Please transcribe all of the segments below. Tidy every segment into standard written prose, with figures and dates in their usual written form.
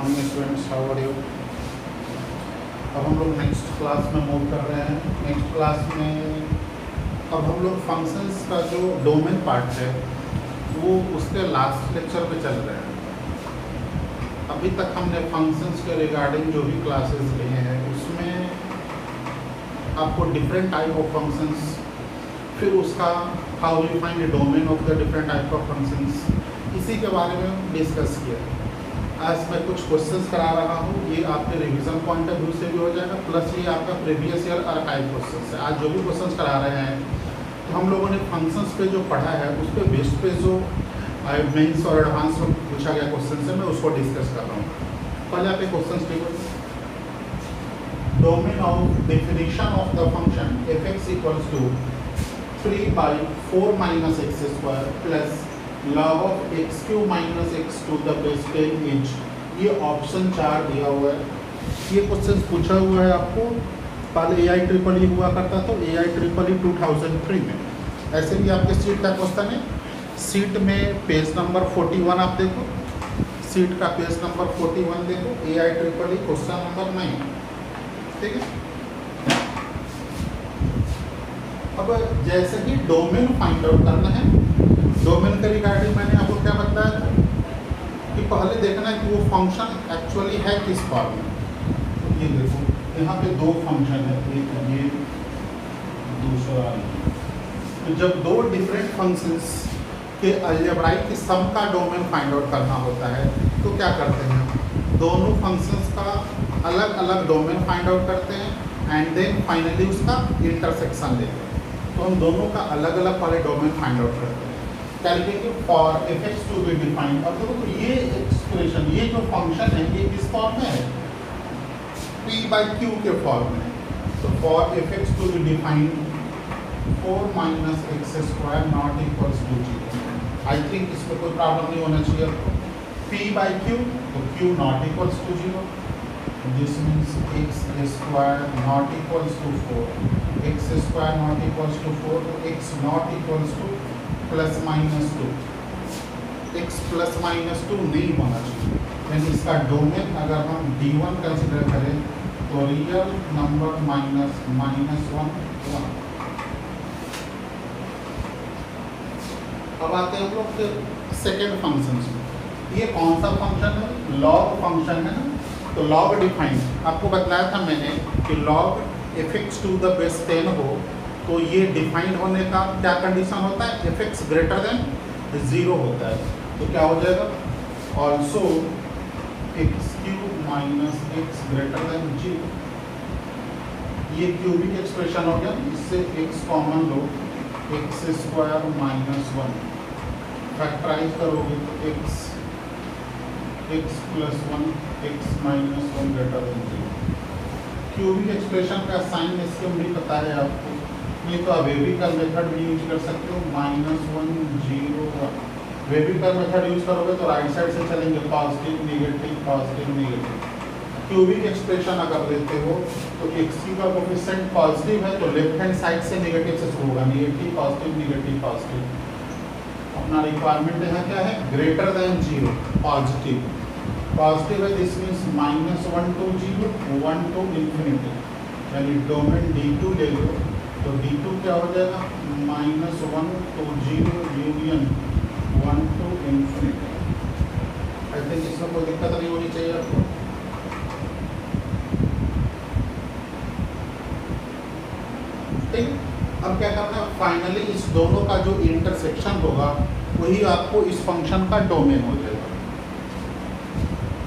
Morning students, how are you. अब हम लोग नेक्स्ट क्लास में मूव कर रहे हैं। नेक्स्ट क्लास में अब हम लोग फंक्शंस का जो डोमेन पार्ट है वो उसके लास्ट लेक्चर पे चल रहे हैं। अभी तक हमने फंक्शंस के रिगार्डिंग जो भी क्लासेस लिए हैं उसमें आपको डिफरेंट टाइप ऑफ फंक्शंस, फिर उसका how you find the domain of the different type of functions, इसी के बारे में डिस्कस किया। आज मैं कुछ क्वेश्चंस करा रहा हूँ, ये आपके रिवीजन पॉइंट ऑफ व्यू से भी हो जाएगा, प्लस ये आपका प्रीवियस ईयर आर्काइव क्वेश्चंस है। आज जो भी क्वेश्चंस करा रहे हैं तो हम लोगों ने फंक्शंस पे जो पढ़ा है उस पर बेस्ड पे जो मेंस और एडवांस में पूछा गया क्वेश्चन है मैं उसको डिस्कस कर रहा हूँ। पहले आप एक क्वेश्चन देखो, domain of definition of the function f(x) equals to 3/4 - x² plus log of x³ - x to the base 10 inch. ये ऑप्शन 4 दिया हुआ है। ये क्वेश्चन पूछा हुआ है आपको, पहले AI हुआ करता तो AI 2003 में। ऐसे भी आपके सीट का क्वेश्चन है, सीट में पेज नंबर 41 आप देखो, सीट का पेज नंबर 41 देखो, AI क्वेश्चन नंबर 9, ठीक है। अब जैसे ही डोमेन फाइंड आउट करना है, डोमेन के रिगार्डिंग मैंने आपको क्या बताया था कि पहले देखना है कि वो फंक्शन एक्चुअली है किस फॉर्म में। तो ये देखो यहाँ पे दो फंक्शन है, एक ये दूसरा। तो जब दो डिफरेंट फंक्शंस के अलजेब्राइक सम का डोमेन फाइंड आउट करना होता है तो क्या करते हैं, दोनों फंक्शंस का अलग अलग डोमेन फाइंड आउट करते हैं एंड देन फाइनली उसका इंटरसेक्शन लेते हैं। तो हम दोनों का अलग अलग वाले डोमेन फाइंड आउट करते हैं। Calculative for f(x) to be defined. अब देखो ये एक्सप्रेशन, ये जो फंक्शन है ये किस फॉर्म में है, p/q के फॉर्म में। तो for f(x) to be defined 4 - x² not equals to 0। I think इसमें कोई प्रॉब्लम नहीं होना चाहिए आपको। p/q तो q not equals to 0, this means x² not equals to 4, x² not equals to 4, तो x not equals to +-2, x +-2 नहीं होना चाहिए। यानी इसका डोमेन अगर हम D1 कंसिडर करें तो रियल नंबर -1 1। अब आते हैं हम लोग सेकेंड फंक्शन में। ये कौन सा फंक्शन है, लॉग फंक्शन है ना। तो लॉग डिफाइन आपको बताया था मैंने कि log f(x) to the base 10 हो तो ये डिफाइंड होने का क्या कंडीशन होता है, f(x) ग्रेटर देन 0 होता है। तो क्या हो जाएगा, also x³ - x greater than 0। ये क्यूबिक एक्सप्रेशन हो गया, इससे x कॉमन लो, x² - 1 फैक्टराइज करोगे तो x +1 x - 1 greater than 0। Cubic expression का साइन इसके भी पता है आपको, नहीं तो आप वेबिकल मेथड भी यूज कर सकते हो, -1 0 1। वेबिकल मेथड यूज करोगे तो राइट साइड से चलेंगे, positive negative positive negative. Cubic expression अगर लेते हो तो x³ का कोफिशिएंट पॉजिटिव है तो लेफ्ट हैंड साइड से नेगेटिव से शुरू होगा, नेगेटिव पॉजिटिव नेगेटिव पॉजिटिव। अपना रिक्वायरमेंट यहाँ क्या है, ग्रेटर देन 0 पॉजिटिव, पॉजिटिव है this means -1 to 0 1 to infinity। यानी डोमेन D2 ले लो तो D2 क्या हो जाएगा, -1 to 0 union 1 to infinity। I think इसमें कोई दिक्कत नहीं होनी चाहिए आपको। ठीक, अब क्या करना है, फाइनली इस दोनों का जो इंटरसेक्शन होगा वही आपको इस फंक्शन का डोमेन हो जाएगा।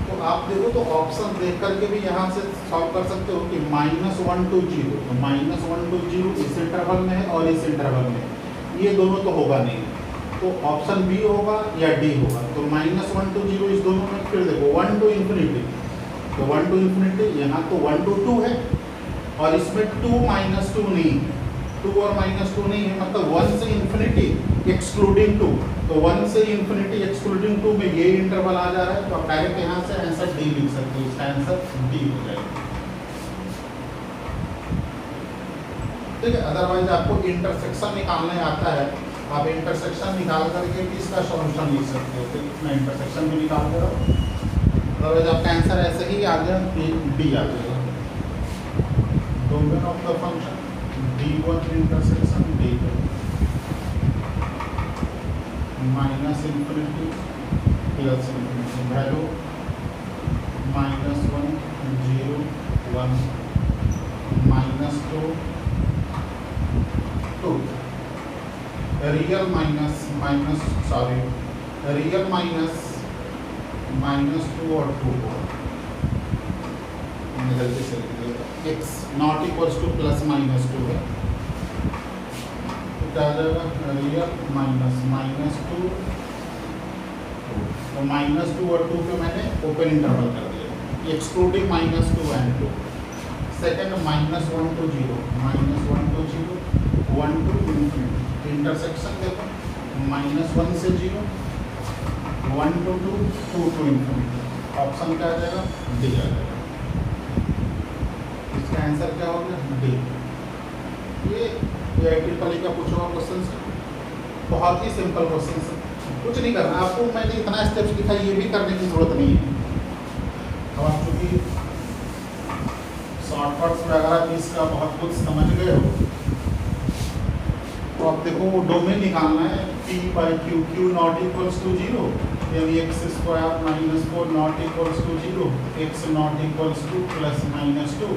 तो आप देखो तो ऑप्शन देख करके भी यहाँ से सॉल्व कर सकते हो कि -1 to 0, तो -1 to 0 इस इंटरवल में है और इस इंटरवल में, ये दोनों तो होगा नहीं, तो ऑप्शन बी होगा या डी होगा। तो -1 to 0 इस दोनों में, फिर देखो 1 to infinity, तो 1 to infinity यहाँ तो 1 to 2 है और इसमें 2 - 2 नहीं, 2 और -2 नहीं है, मतलब 1 से इन्फिनिटी एक्सक्लूडिंग 2। तो 1 से इन्फिनिटी एक्सक्लूडिंग 2 में ये इंटरवल आ जा रहा है, तो आप डायरेक्ट यहाँ से आंसर डी लिख सकते हो, इसका आंसर डी हो जाएगा। ठीक है, अदरवाइज आपको इंटरसेक्शन निकालने आता है, आप इंटरसेक्शन निकाल करके भी इसका सॉल्यूशन लिख सकते हो। तो मैं इंटरसेक्शन भी निकाल दे रहा हूँ। अदरवाइज आपका आंसर ऐसे ही आ गया, डी आ जाएगा। Domain of the function D1 intersection D2 minus infinity plus infinity, value -1 0 1 -2 2, real minus -2 और 2 को गलती से लिख दिया, x नॉट इक्वल्स टू +-2 है, तो क्या आ जाएगा रियल -2 तो -2 और 2 पे मैंने ओपन इंटरवल कर दिया, excluding -2 and 2। Second -1 to 0 1 to infinity, intersection देखो -1 से 0 1 to 2 2 to इन्फिनिटी, ऑप्शन क्या आ जाएगा डी आ जाएगा। इसका आंसर क्या हो गया डी। ये ट्रिपल का पूछा हुआ क्वेश्चन है, बहुत ही सिंपल क्वेश्चन है, कुछ नहीं करना आपको, मैंने इतना स्टेप्स लिखा ये भी करने की जरूरत नहीं है। अब आप चूँकि शॉर्टकट्स वगैरह भी इसका बहुत कुछ समझ गए हो, तो आप देखो डोमेन निकालना है P/Q, Q not equals to 0, यानी x² -4 not equals to 0, x not equals to +-2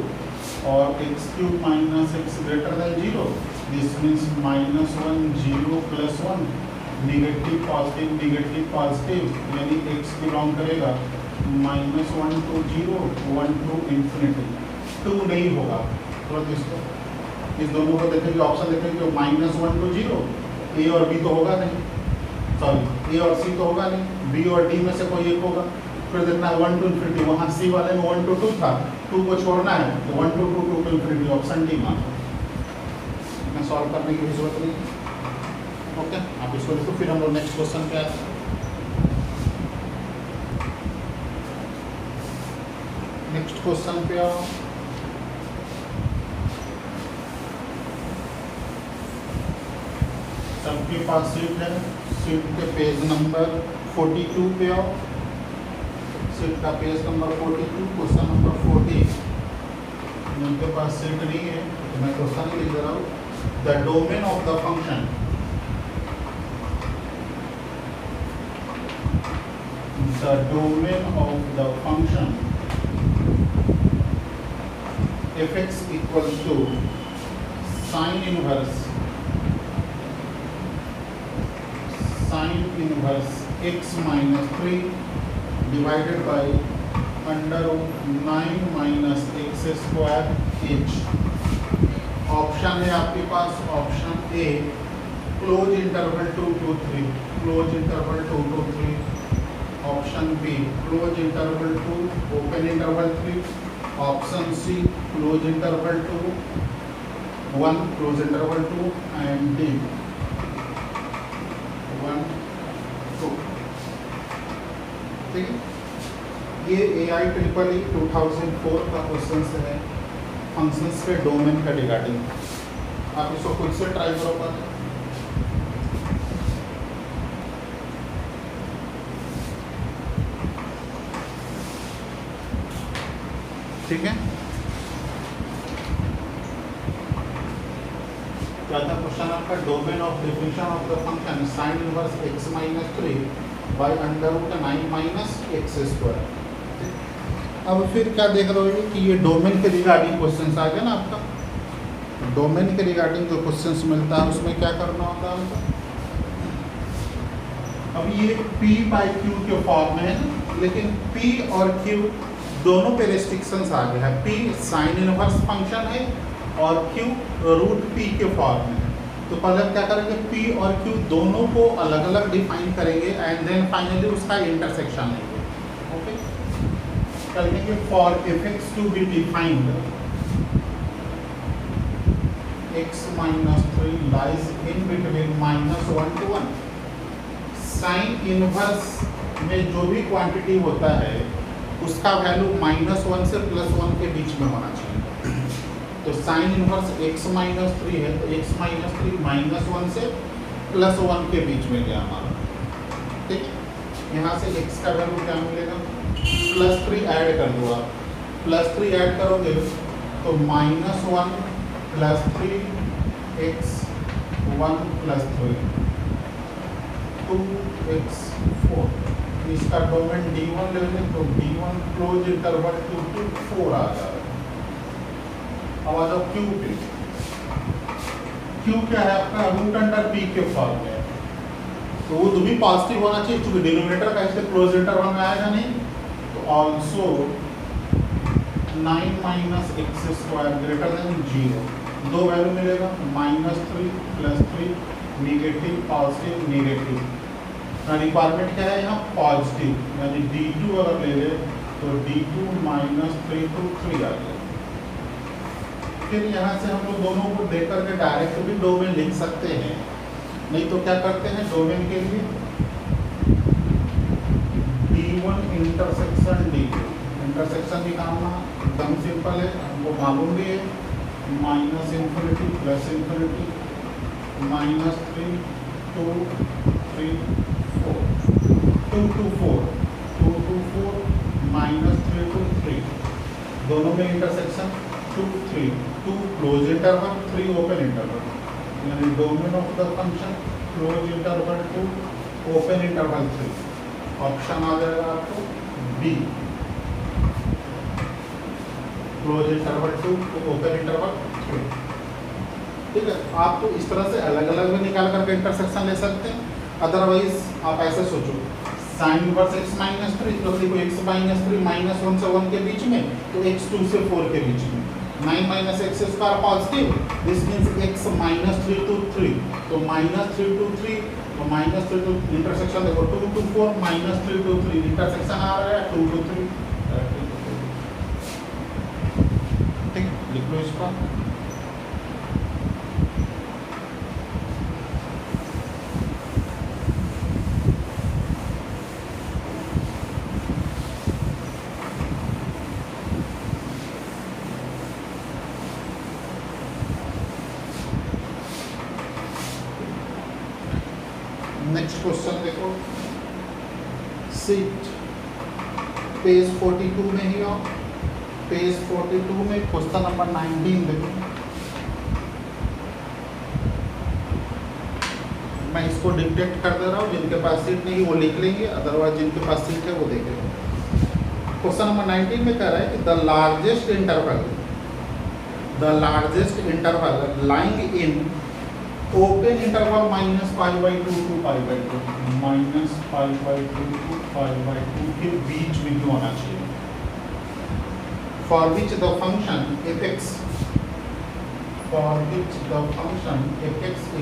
और x³ - x greater than 0, this means -1 0 +1, negative positive, यानी x बिलोंग करेगा -1 to 0 1 to इन्फिनिटी, 2 नहीं होगा। तो इसको इस दोनों को देखेंगे, ऑप्शन देखेंगे -1 to 0, ए और बी तो होगा नहीं, सॉरी ए और सी तो होगा नहीं, बी और डी में से कोई एक होगा। फिर देखना 1 to इन्फिनिटी, वहाँ सी वाले में 1 to 2 था, 2 को छोड़ना है तो 1 to 2 2 to infinity, option D मानो। मैं सॉल्व करने की भी जरूरत नहीं। ओके, आप इसको लिखो, फिर हम लोग नेक्स्ट क्वेश्चन पे आते हैं। नेक्स्ट क्वेश्चन पे आओ। सबके पास सीट है, सीट के पेज नंबर 42 पे आओ, सीट का पेज नंबर 42, क्वेश्चन नंबर 40। जिनके पास सीट नहीं है तो मैं क्वेश्चन लिख दे रहा हूँ, the domain of the function f(x) equals to sin inverse x - 3 divided by √9 - x² h। Option है आपके पास, option A close interval 2 to 3, option B close interval 2 open interval 3, option C close interval 2 1 close interval 2 and D 1 2। ठीक है, ये AIEEE 2004 का question है, functions के domain का रिगार्डिंग। आप इसको खुद से ट्राई करो पर। ठीक है, क्या था क्वेश्चन आपका, domain of definition of the function sin inverse x - 3 by √9 - x²। अब फिर क्या देख रहे हो कि ये डोमेन के रिगार्डिंग क्वेश्चंस आ गए ना आपका। डोमेन के रिगार्डिंग जो क्वेश्चंस मिलता है उसमें क्या करना होता है हमको। अब ये P/Q के फॉर्म में है, लेकिन P और Q दोनों पे रेस्ट्रिक्शंस आ गए हैं। P साइन इनवर्स फंक्शन है और Q √P के फॉर्म में है। तो पहले क्या करेंगे, P और Q दोनों को अलग अलग डिफाइन करेंगे एंड देन फाइनली उसका इंटरसेक्शन लेंगे। ओके, करेंगे for f(x) to be defined x - 3 lies in between -1 to 1। Sine inverse में जो भी क्वांटिटी होता है उसका वैल्यू -1 से +1 के बीच में होना चाहिए। तो साइन इनवर्स x - 3 है, तो x - 3 -1 से +1 के बीच में गया हमारा। ठीक है, यहाँ से x का वैल्यू क्या मिलेगा +3 ऐड कर दो आप, +3 ऐड करोगे तो -1 +3 x1 +3 2x4, इसका डोमेन D1 ले लें तो D1 क्लोज इंटरवल 2 to 4 आ जाएगा। अब आ जाओ Q पे। Q क्या है आपका, रूट अंडर P के फॉर्म में, तो वो भी पॉजिटिव होना चाहिए क्योंकि डिनोमिनेटर का इसलिए क्लोज इंटरवल में आएगा नहीं, तो ऑल्सो 9 - x² ग्रेटर देन 0, दो वैल्यू मिलेगा, -3 +3 नेगेटिव पॉजिटिव नेगेटिव। रिक्वायरमेंट क्या है यहाँ, पॉजिटिव, यानी D2 अगर ले ले तो D2 -3 to 3 आ गया। फिर यहाँ से हम लोग दोनों को देख करके डायरेक्ट भी डोमेन लिख सकते हैं, नहीं तो क्या करते हैं डोमेन के लिए D1 इंटरसेक्शन D2, इंटरसेक्शन निकालना एकदम सिंपल है, हमको मालूम भी है, -∞ +∞ -3 2 3 4 2 to 4 -3 to 3, दोनों में intersection 2 3 2 close interval 3 open interval, यानी domain of the function close interval 2 open interval 3, option आ जाएगा आपको B, close interval 2 open interval 3। ठीक है, आप तो इस तरह से अलग अलग भी निकाल करके इंटरसेक्शन ले सकते हैं, अदरवाइज आप ऐसे सोचो sin इनवर्स x - 3, तो देखो x - 3 -1 से 1 के बीच में, तो x 2 से 4 के बीच में, 9 - x² positive, this means x -3 to 3, तो -3 to 3, तो -3 to इंटरसेक्शन देखो 2 to 4 -3 to 3 इंटरसेक्शन आ रहा है 2 to 3, ठीक, लिख लो इसका। नेक्स्ट क्वेश्चन देखो, सीट पेज 42 में ही आओ, पेज 42 में क्वेश्चन नंबर 19 देखो। मैं इसको डिक्टेट कर दे रहा हूँ, जिनके पास सीट नहीं वो लिख लेंगे, अदरवाइज जिनके पास सीट है वो देखेंगे। क्वेश्चन नंबर 19 में कह रहा है कि the largest interval lying in open interval -π/2 to π/2, -π/2 to π/2 के बीच में क्यों आना चाहिए, for which the function f(x)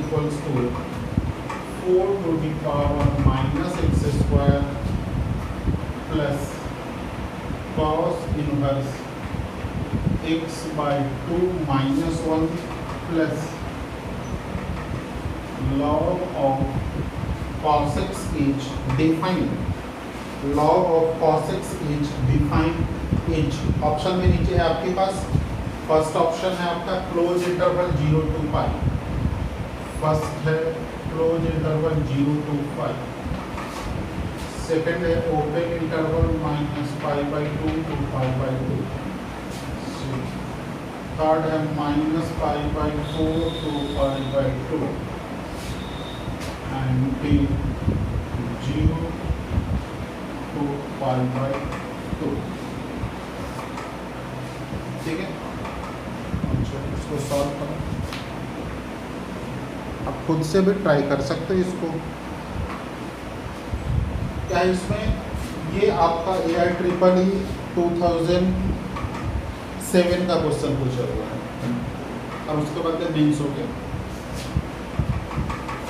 equals to 4 to the power -x² plus cos inverse x/2 -1 plus log of cos x is defined, log of cos x is defined is, option में नीचे है आपके पास, फर्स्ट ऑप्शन है आपका close interval 0 to π, first है close interval 0 to π, second है open interval -π/2 to π/2, third है -π/4 to π/2 and t 0 to π/2। ठीक है, अच्छा इसको सॉल्व करो, आप खुद से भी ट्राई कर सकते हो इसको। क्या इसमें ये आपका AIEEE 2007 का क्वेश्चन पूछा हुआ है, और उसके बाद मेंस हो गया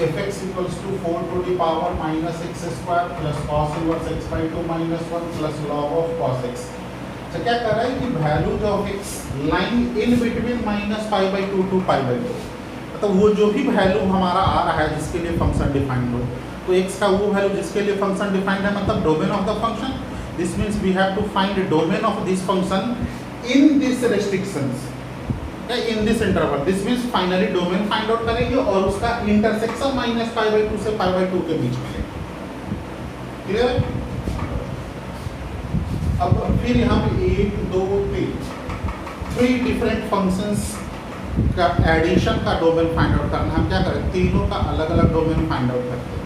f(x) equals to 4 to the power -x² plus cos inverse x/2 -1 plus log of cos x। तो क्या कर रहा है कि value of x line in between -π/2 to π/2, मतलब वो जो भी वैल्यू हमारा आ रहा है जिसके लिए फंक्शन डिफाइंड हो, तो x का वो वैल्यू जिसके लिए फंक्शन डिफाइंड है, मतलब domain of the function, this means we have to find domain of this function in this restrictions, in this interval, this means finally domain find out करेंगे और उसका इंटरसेक्शन -π/2 से π/2 के बीच में। क्लियर है? अब फिर यहाँ पे 1 2 3 डिफरेंट फंक्शंस का एडिशन का डोमेन फाइंड आउट करना। हम क्या करें, तीनों का अलग अलग डोमेन फाइंड आउट करते हैं।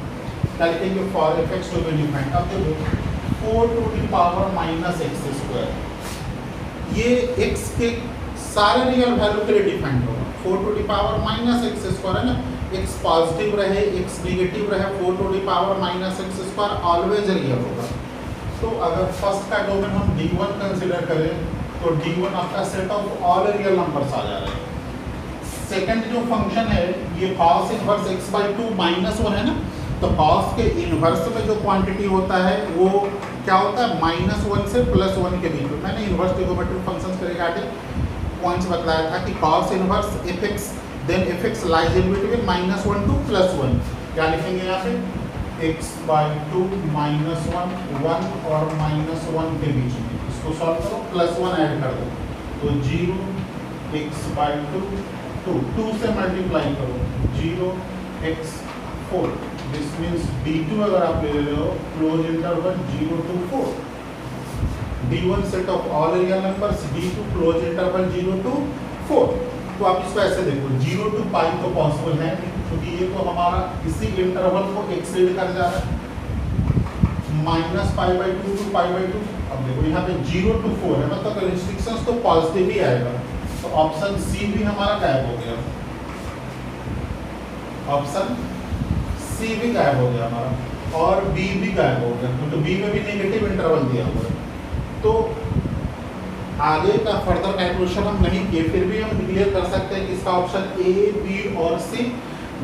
क्या लिखेंगे, for f x domain defined. अब देखो 4 to the power minus x square, ये x के सारे रियल वैल्यू के लिए डिफाइंड होगा। 4 to the power minus x square है ना, x पॉजिटिव रहे x नेगेटिव रहे, 4 to the power minus x square always real होगा। तो अगर फर्स्ट का डोमेन हम D1 कंसिडर करें तो D1 आपका set of all real numbers आ जा रहे हैं। सेकंड जो फंक्शन है ये cos इनवर्स x/2 -1 है ना, तो cos के इनवर्स में जो क्वांटिटी होता है वो क्या होता है, -1 से +1 के बीच में। मैंने इनवर्स ट्रिगोनोमेट्रिक फंक्शंस के रिगार्डिंग पॉइंट्स बताया था कि cos inverse fx then fx lies in between -1 to +1। क्या लिखेंगे यहाँ पे, x/2 -1 1 और -1 के बीच में, इसको सॉल्व करो, +1 ऐड कर दो तो 0 x/2 2 से मल्टीप्लाई करो 0 x 4। दिस मीन्स D2 अगर आप ले रहे हो close interval 0 to 4, D1 set of all real numbers, D2 close interval 0 to 4। तो आप इसको ऐसे देखो 0 to पाई तो पॉसिबल है क्योंकि ये तो हमारा इसी इंटरवल को एक्सीड कर जा रहा है, -π/2 to π/2। अब देखो यहाँ पे 0 to 4 है, मतलब रिस्ट्रिक्शंस तो पॉजिटिव ही आएगा, तो ऑप्शन सी भी हमारा गायब हो गया, ऑप्शन सी भी गायब हो गया हमारा, और बी भी गायब हो गया क्योंकि बी में भी नेगेटिव इंटरवल दिया हुआ है। तो आगे का फर्दर कैलकुलेशन हम नहीं किए, फिर भी हम डिक्लेयर कर सकते हैं कि इसका ऑप्शन ए बी और सी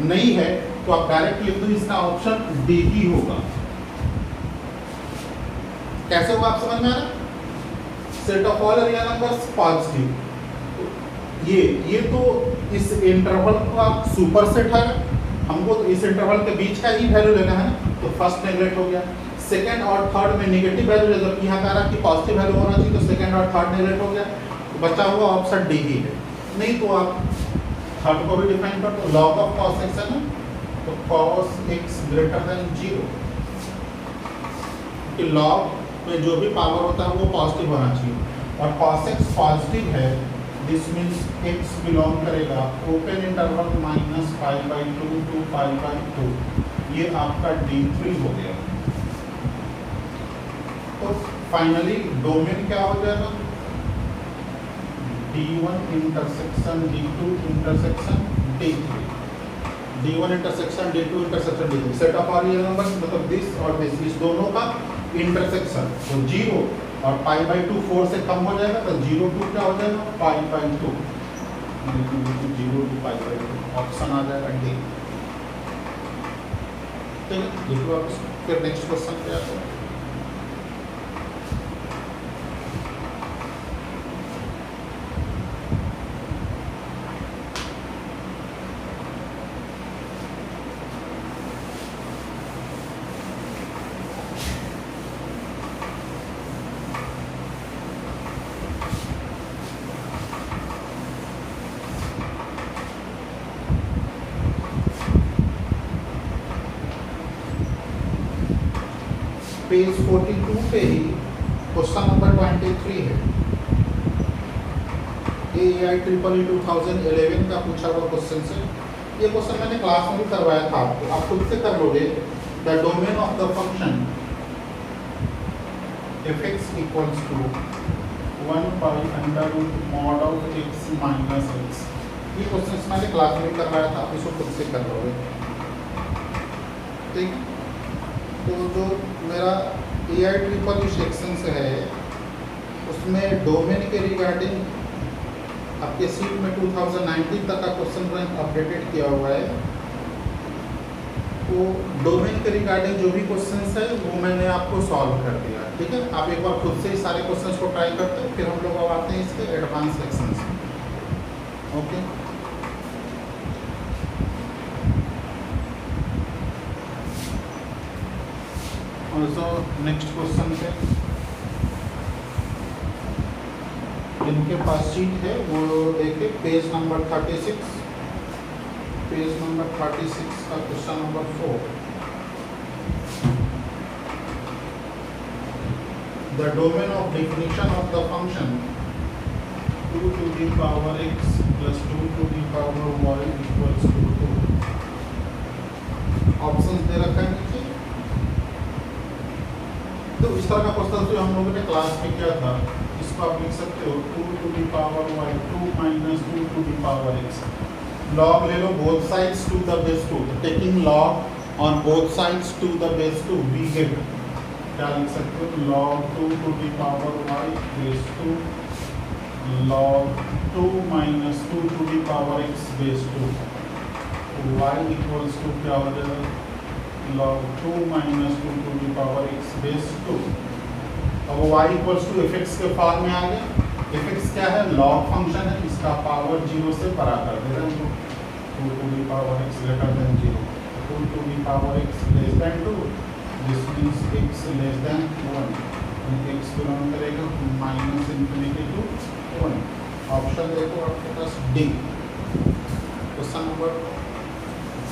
नहीं है, तो आप डायरेक्ट लिख दो इसका ऑप्शन डी ही होगा। कैसे होगा आप समझ में आ रहा है, set of all real numbers positive, ये तो इस इंटरवल का सुपर सेट है, हमको तो इस इंटरवल के बीच का ही वैल्यू लेना है, तो फर्स्ट नेगलेक्ट हो गया। सेकंड और थर्ड में नेगेटिव वैल्यू ले, जबकि यहाँ कह रहा कि पॉजिटिव वैल्यू होना चाहिए, तो सेकंड और थर्ड नेगलेक्ट हो गया, तो बचा हुआ ऑप्शन डी ही है। नहीं तो आप थर्ड को भी डिफाइन कर दो, लॉग ऑफ cos x है ना, तो cos x ग्रेटर देन 0, कि लॉग में जो भी पावर होता है वो पॉजिटिव होना चाहिए, और cos x पॉजिटिव है, दिस मीन्स x बिलोंग करेगा ओपन इंटरवल -π/2 to π/2, ये आपका D3 हो गया। तो फाइनली डोमेन क्या हो जाएगा, D1 intersection D2 intersection D3, D1 intersection D2 intersection D3, set of all real numbers मतलब दिस और दिस, इस दोनों का इंटरसेक्शन, तो 0 और π/2 4 से कम हो जाएगा, तो 0 to क्या हो जाएगा π/2, 0 to π/2 ऑप्शन आ जाएगा डी। ठीक है, देखो आप फिर नेक्स्ट क्वेश्चन पे आते हैं। पेज 42 पे ही क्वेश्चन नंबर 23 है, AIEEE 2011 का पूछा हुआ क्वेश्चन से। ये क्वेश्चन मैंने क्लास में भी करवाया था आपको, आप खुद से कर लोगे। The domain of the function fx equals to 1/√mod of x minus x, ये क्वेश्चन मैंने क्लास में भी करवाया था, आप इसको खुद से कर लोगे। ठीक, तो जो मेरा AIEEE सेक्शन से है उसमें डोमेन के रिगार्डिंग आपके सीट में 2019 तक का क्वेश्चन बैंक अपडेटेड किया हुआ है। तो डोमेन के रिगार्डिंग जो भी क्वेश्चंस है वो मैंने आपको सॉल्व कर दिया। ठीक है, आप एक बार खुद से ही सारे क्वेश्चंस को ट्राई करते हैं, फिर हम लोग अब आते हैं इसके एडवांस सेक्शंस में। ओके, ऑल्सो नेक्स्ट क्वेश्चन पे जिनके पास सीट है वो देखिए पेज नंबर 36, पेज नंबर 36 का question number 4। the domain of definition of the function 2 to the power x plus 2 to the power y equals to 2. Option दे रखा है नीचे। तो इस तरह का क्वेश्चन जो हम लोगों ने क्लास में किया था, इसको आप लिख सकते हो 2 to the power y 2 minus 2 to the power x। log ले लो both sides to the base 2, taking log on both sides to the base 2 we get क्या लिख सकते हो log 2 to the power y base 2 log 2 minus 2 to the power x base 2 y equals to क्या हो जाएगा log 2 minus 2 to the power x base 2। अब y equals to fx के form में आ गया। fx क्या है log फंक्शन है, इसका पावर 0 से बड़ा कर दे रहे हैं 2 to the power x greater than 0 2 to the power x less than 2 this means x less than 1 x belong करेगा माइनस इंफिनिटी टू 1। ऑप्शन देखो आपके पास डी। क्वेश्चन नंबर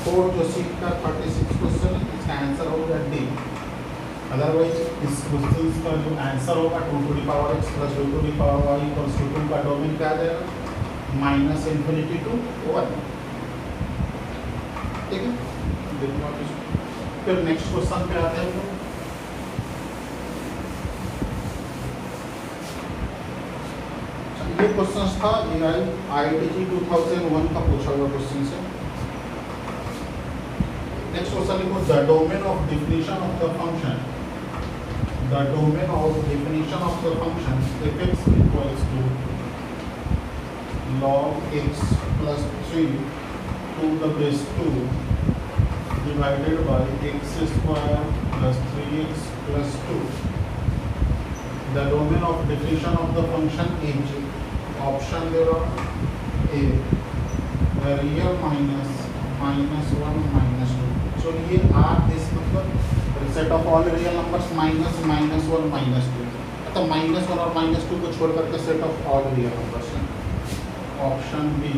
4 जो सीट का 36 क्वेश्चन है, इसका आंसर होगा डी। अदरवाइज इस question का जो आंसर होगा 2 to the power x plus 2 to the power y equals to 2 का डोमेन क्या आ जाएगा माइनस इंफिनिटी टू 1। ठीक है, देखो आप इसको। फिर नेक्स्ट क्वेश्चन पे आते हैं। ये क्वेश्चन था IITG 2001 का पूछा हुआ क्वेश्चन से। नेक्स्ट क्वेश्चन लिखो the domain of definition of the function the domain of definition of the function fx equals to log x plus 3 to the base 2 divided by x square plus 3x plus 2। the domain of definition of the function is option दे रहा A real minus minus 1 minus 2। So ये are this मतलब set of all real numbers minus minus 1 minus 2, मतलब minus 1 और minus 2 को छोड़ करके set of all real numbers है। Option B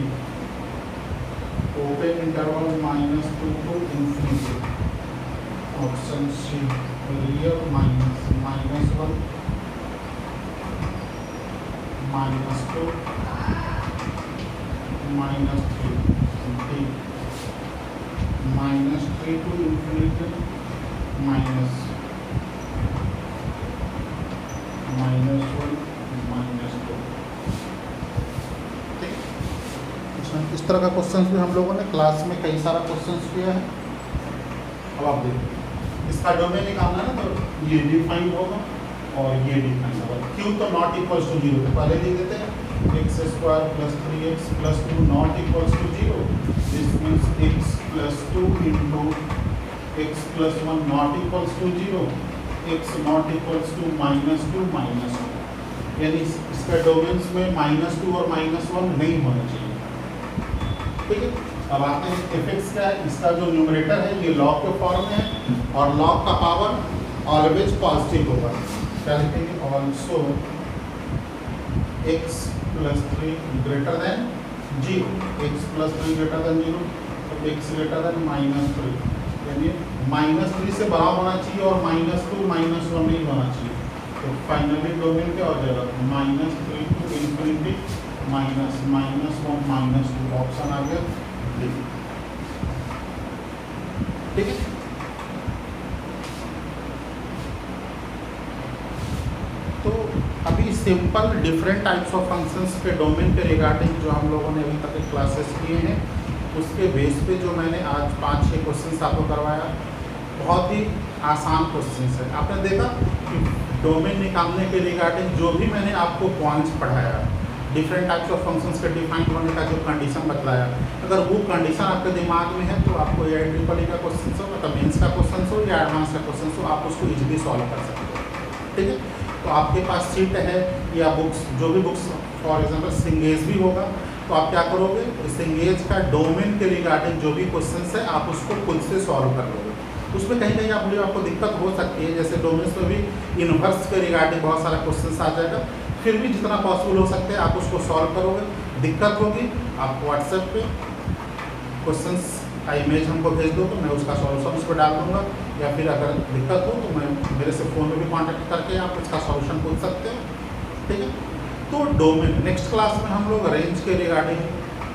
open interval minus 2 to infinity. Option C real minus minus 1 minus 2 minus 3 D minus 3 to infinity minus minus 1 minus 2। ठीक, इस तरह का क्वेश्चंस भी हम लोगों ने क्लास में कई सारा क्वेश्चंस किया है। अब आप देखिए इसका डोमेन निकालना है ना, तो ये डिफाइन होगा और ये डिफाइन होगा। क्यू तो नॉट इक्वल्स टू 0, तो पहले लिख देते हैं x square plus 3x plus 2 not equals to 0। This means x plus 2 into x plus 1 not equals to 0, x not equals to minus 2 minus 1। यानी इसका डोमेन्स में माइनस 2 और माइनस 1 नहीं होना चाहिए। ठीक है, अब आते हैं fx क्या है। इसका जो न्यूमरेटर है ये लॉग के फॉर्म में है और लॉग का पावर ऑलवेज पॉजिटिव होगा। क्या लिखेंगे also x plus 3 greater than 0, x plus 3 greater than 0, तो x ग्रेटर देन माइनस 3, यानी माइनस 3 से बड़ा होना चाहिए और माइनस 2 माइनस 1 नहीं होना चाहिए। तो फाइनली डोमेन क्या हो जाएगा minus 3 to infinity minus minus 1 minus 2। Option आ गया डी। ठीक है, तो अभी simple different types of functions के डोमेन के रिगार्डिंग जो हम लोगों ने अभी तक क्लासेस किए हैं, उसके बेस पे जो मैंने आज 5-6 क्वेश्चंस आपको करवाया, बहुत ही आसान क्वेश्चंस है। आपने देखा कि डोमेन निकालने के रिगार्डिंग जो भी मैंने आपको पॉइंट्स पढ़ाया, डिफरेंट टाइप्स ऑफ फंक्शंस के डिफाइन होने का जो कंडीशन बतलाया, अगर वो कंडीशन आपके दिमाग में है तो आपको AIEEE का क्वेश्चन हो, मतलब मेंस का क्वेश्चन हो या एडवांस का क्वेश्चन हो, आप उसको इजीली सॉल्व कर सकते हो। ठीक है, तो आपके पास सीट है या बुक्स, जो भी बुक्स फॉर एग्जांपल सिंगेज भी होगा, तो आप क्या करोगे सिंगेज का डोमेन के रिगार्डिंग जो भी क्वेश्चंस है आप उसको खुद से सॉल्व कर लोगे। उसमें कहीं कहीं आपको दिक्कत हो सकती है, जैसे डोमेन्स में भी इन्वर्स के रिगार्डिंग बहुत सारा क्वेश्चंस आ जाएगा, फिर भी जितना पॉसिबल हो सकते हैं आप उसको सॉल्व करोगे। दिक्कत होगी आप व्हाट्सएप पे क्वेश्चंस का इमेज हमको भेज दो, तो मैं उसका सॉल्यूशन उस पर डाल दूँगा। या फिर अगर दिक्कत हो तो मैं मेरे से फ़ोन में भी कांटेक्ट करके आप इसका सॉल्यूशन पूछ सकते हो, ठीक है। तो डोमेन, नेक्स्ट क्लास में हम लोग रेंज के रिगार्डिंग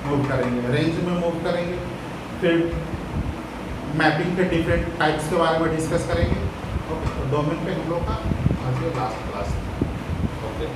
मूव करेंगे, रेंज में मूव करेंगे, फिर मैपिंग के डिफरेंट टाइप्स के बारे में डिस्कस करेंगे। ओके, तो डोमेन पे हम लोग का आज ये लास्ट क्लास है। ओके।